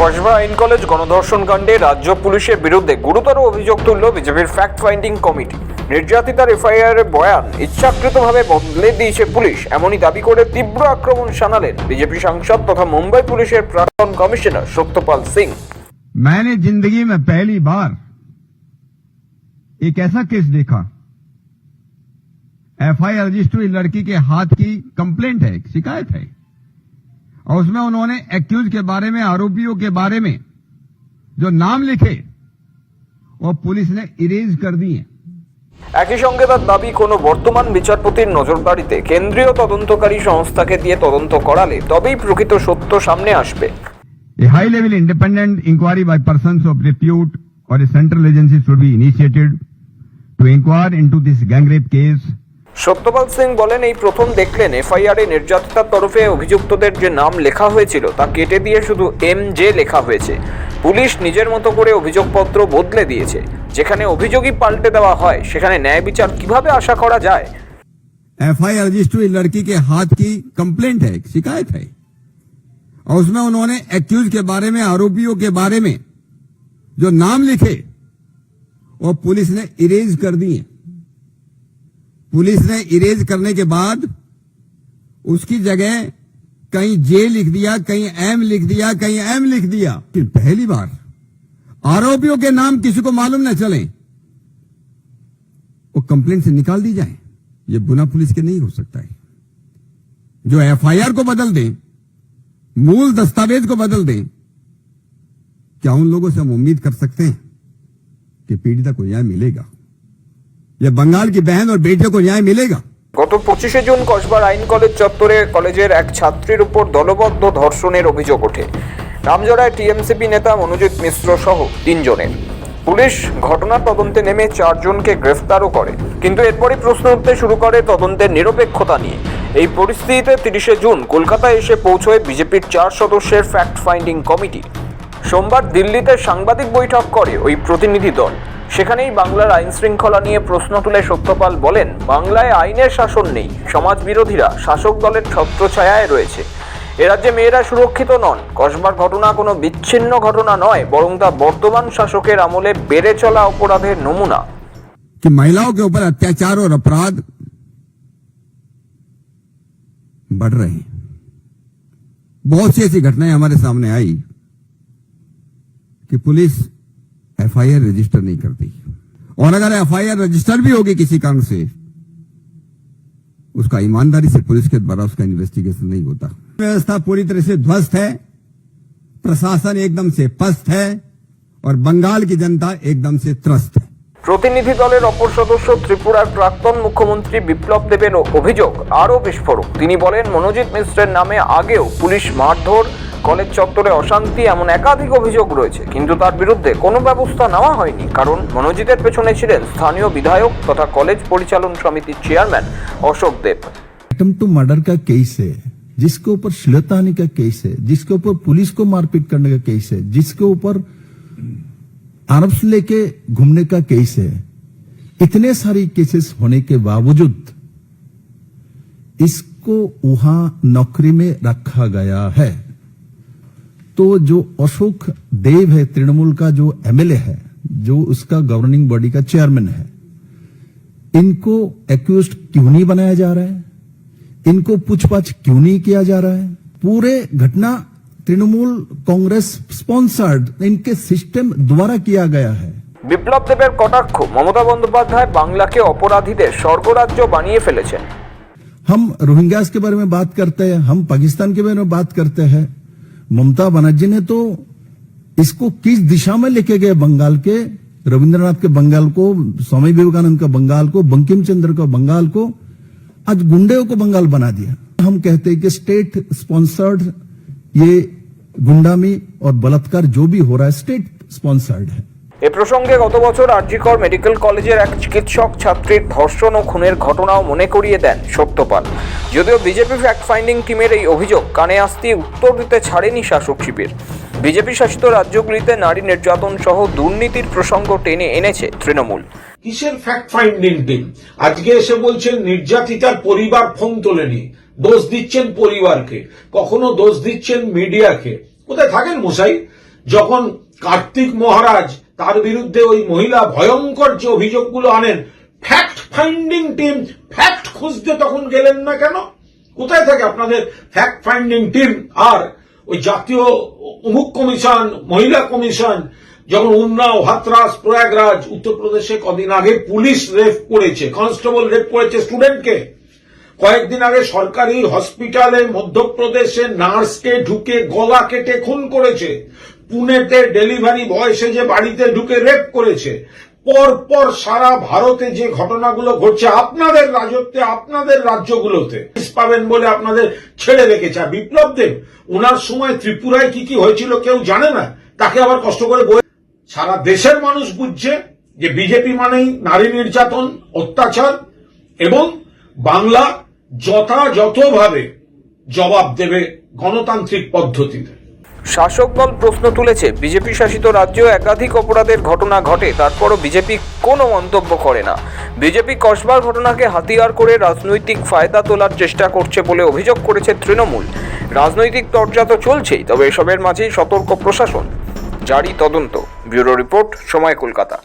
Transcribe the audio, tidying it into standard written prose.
কসবা আইন কলেজ গণধর্ষণ কাণ্ডে রাজ্য পুলিশের বিরুদ্ধে গুরুতর অভিযোগ তুলল বিজেপির ফ্যাক্ট ফাইন্ডিং কমিটি। নির্যাতিতার এফআইআর এর বয়ান ইচ্ছাকৃতভাবে বদলে দিয়েছে পুলিশ, এমনই দাবি করে তীব্র আক্রমণ শানালেন বিজেপি সাংসদ তথা মুম্বাই পুলিশের প্রাক্তন কমিশনার সত্যপাল সিং। मैंने जिंदगी में पहली बार एक ऐसा केस देखा, एफआईआर रजिस्टर हुई लड़की के हाथ की कंप्लेंट है, शिकायत है, और उसमें उन्होंने एक्यूज के बारे में, आरोपियों के बारे में जो नाम लिखे वो पुलिस ने इरेज कर दिए। একই সঙ্গে তার দাবি কোনো বর্তমান বিচারপতির নজরদারিতে কেন্দ্রীয় তদন্তকারী সংস্থাকে দিয়ে তদন্ত করালে তবেই প্রকৃত সত্য সামনে আসবে। A high level independent inquiry by persons of repute or a central agency should be initiated to inquire into this gang rape case. Satyapal Singh বলেন, এই প্রথম দেখলেন এফআইআর এ নির্যাতিতার তরফে অভিযুক্তদের যে নাম লেখা হয়েছিল তা কেটে দিয়ে শুধু এমজে লেখা হয়েছে। পুলিশ নিজের মতো করে অভিযোগপত্র বদলে দিয়েছে। যেখানে অভিযোগই পাল্টে দেওয়া হয় সেখানে ন্যায় বিচার কিভাবে আশা করা যায়? एफआईआर रजिस्टर हुई लड़की के हाथ की कंप्लेंट है, शिकायत है, और उसमें उन्होंने एक्यूज के बारे में, आरोपियों के बारे में जो नाम लिखे वो पुलिस ने इरेज कर दिए। पुलिस ने इरेज करने के बाद उसकी जगह कहीं जे लिख दिया, कहीं एम लिख दिया, कहीं एम लिख दिया। कि पहली बार आरोपियों के नाम किसी को मालूम न चले, वो कंप्लेंट से निकाल दी जाए। ये गुना पुलिस के नहीं हो सकता है। जो एफआईआर को बदल दें, मूल दस्तावेज को बदल दें, क्या उन लोगों से हम उम्मीद कर सकते हैं कि पीड़िता को न्याय मिलेगा? या बंगाल की बहन और बेटियों को न्याय मिलेगा? গত 25শে জুন কসবার আইন কলেজ চত্বরে কলেজের এক ছাত্রীর উপর দলবদ্ধ ধর্ষণের অভিযোগ ওঠে। রামজড়ায় টিএমসিপি নেতা মনোজিৎ মিশ্র সহ 3 জনের। পুলিশ ঘটনার তদন্তে নেমে 4 জনকে গ্রেফতারও করে, কিন্তু এরপরই প্রশ্ন উঠতে শুরু করে তদন্তের নিরপেক্ষতা নিয়ে। এই পরিস্থিতিতে 30শে জুন কলকাতায় এসে পৌঁছয় বিজেপির 4 সদস্যের ফ্যাক্ট ফাইন্ডিং কমিটি। সোমবার দিল্লিতে সাংবাদিক বৈঠক করে ওই প্রতিনিধি দল। সেখানেই বাংলার আইন শৃঙ্খলা নিয়ে প্রশ্ন তুলে সত্যপাল বলেন, বাংলায় আইনের শাসন নেই, সমাজ বিরোধীরা শাসক দলের ছত্রছায়ায় রয়েছে। এ রাজ্যে মেয়েরা সুরক্ষিত নন। কসবার ঘটনা কোনো বিচ্ছিন্ন ঘটনা নয়, বরং তা বর্তমান শাসকের আমলে বেড়ে চলা অপরাধের নমুনা। कि महिलाओं के ऊपर अत्याचार और अपराध बढ़ रहे हैं। बहुत सी ऐसी घटनाएं हमारे सामने आई कि पुलिस एफआईआर रजिस्टर नहीं करती, और अगर एफआईआर रजिस्टर भी होगी किसी कारण से, उसका ईमानदारी से पुलिस के द्वारा उसका इन्वेस्टिगेशन नहीं होता। व्यवस्था पूरी तरह से ध्वस्त है, प्रशासन एकदम से पस्त है, और बंगाल की जनता एकदम से त्रस्त है। প্রতিনিধি দলের অপর সদস্য ত্রিপুরার প্রাক্তন মুখ্যমন্ত্রী বিপ্লব দেবের অভিযোগ আরও বিস্ফোরক। তিনি বলেন, মনোজিৎ মিশ্রের নামে আগেও পুলিশ মারধর, কলেজ চত্বরে অশান্তি এমন একাধিক অভিযোগ রয়েছে, কিন্তু তার বিরুদ্ধে কোনো ব্যবস্থা নেওয়া হয়নি। কারণ মনোজিতের পেছনে ছিলেন স্থানীয় বিধায়ক তথা কলেজ পরিচালন সমিতির chairman Ashok Deb. Attempt to murder का केस है, जिसके ऊपर श्लीलताहानि का केस है, जिसके ऊपर पुलिस को मारपीट करने का केस है, जिसके ऊपर आर्म्स लेके घूमने का केस है। इतने सारी केसेस होने के बावजूद इसको वहां नौकरी में रखा गया है। तो जो अशोक देव है, तृणमूल का जो एमएलए है, जो उसका गवर्निंग बॉडी का चेयरमैन है, इनको एक्यूज्ड क्यों नहीं बनाया जा रहा है? इनको पूछताछ क्यों नहीं किया जा रहा है? पूरे घटना तृणमूल कांग्रेस स्पॉन्सर्ड इनके सिस्टम द्वारा किया गया है। বিপ্লব দেবের কটাক্ষ, মমতা বন্দ্যোপাধ্যায় বাংলাকে অপরাধীদের স্বর্গরাজ্য বানিয়ে ফেলেছেন। हम रोहिंग्यास के बारे में बात करते हैं, हम पाकिस्तान के बारे में बात करते हैं। ममता बनर्जी ने तो इसको किस दिशा में लेके गए? बंगाल के रविंद्रनाथ के बंगाल को, स्वामी विवेकानंद का बंगाल को, बंकिम चंद्र का बंगाल को, आज गुंडे को बंगाल बना दिया। हम कहते हैं कि स्टेट स्पॉन्सर्ड ये गुंडामी और बलात्कार जो भी हो रहा है स्टेट स्पॉन्सर्ड है। এ প্রসঙ্গে গত বছর আরজিকর মেডিকেল কলেজের এক চিকিৎসক ছাত্রীর ধর্ষণ ও খুনের ঘটনাও মনে করিয়ে দেন সত্যপাল। যদিও বিজেপি ফ্যাক্ট ফাইন্ডিং টিমের এই অভিযোগ কানে আসতেই উত্তর দিতে ছাড়েনি শাসক শিবির। বিজেপি শাসিত রাজ্যগুলিতে নারী নির্যাতন সহ দুর্নীতির প্রসঙ্গ টেনে এনেছে তৃণমূল। কিসের ফ্যাক্ট ফাইন্ডিং টিম? আজকে এসে বলছেন নির্যাতিতার পরিবার ফোন তোলেনি, দোষ দিচ্ছেন পরিবারকে, কখনো দোষ দিচ্ছেন মিডিয়াকে। কোথায় থাকেন মশাই? যখন কার্তিক মহারাজ তার বিরুদ্ধে ওই মহিলা ভয়ঙ্কর যে অভিযোগগুলো আনেন, ফ্যাক্ট ফাইন্ডিং টিম ফ্যাক্ট খুঁজতে তখন গেলেন না কেন? কোথায় থাকে আপনাদের ফ্যাক্ট ফাইন্ডিং টিম? আর ওই জাতীয় অমুক কমিশন, মহিলা কমিশন, যখন উন্নাও, হাতরাস, প্রয়াগরাজ, উত্তরপ্রদেশে কদিন আগে পুলিশ রেপ করেছে, কনস্টেবল রেপ করেছে স্টুডেন্টকে। কয়েকদিন আগে সরকারি হসপিটালে মধ্যপ্রদেশে নার্সকে ঢুকে গলা কেটে খুন করেছে। পুনেতে ডেলিভারি বয় সেজে বাড়িতে ঢুকে রেপ করেছে। পরপর সারা ভারতে যে ঘটনাগুলো ঘটছে আপনাদের রাজত্বে, আপনাদের রাজ্যগুলোতে পাবেন বলে আপনাদের ছেড়ে রেখেছে। আর বিপ্লব দেব, ওনার সময় ত্রিপুরায় কি কি হয়েছিল কেউ জানে না, তাকে আবার কষ্ট করে সারা দেশের মানুষ বুঝছে যে বিজেপি মানেই নারী নির্যাতন, অত্যাচার, এবং বাংলা যথাযথভাবে জবাব দেবে গণতান্ত্রিক পদ্ধতিতে। শাসক দল প্রশ্ন তুলেছে, বিজেপি শাসিত রাজ্যে একাধিক অপরাধের ঘটনা ঘটে, তারপরও বিজেপি কোনো মন্তব্য করে না। বিজেপি কসবার ঘটনাকে হাতিয়ার করে রাজনৈতিক ফায়দা তোলার চেষ্টা করছে বলে অভিযোগ করেছে তৃণমূল। রাজনৈতিক চর্চা তো চলছেই, তবে এসবের মাঝেই সতর্ক প্রশাসন, জারি তদন্ত। ব্যুরো রিপোর্ট, সময়, কলকাতা।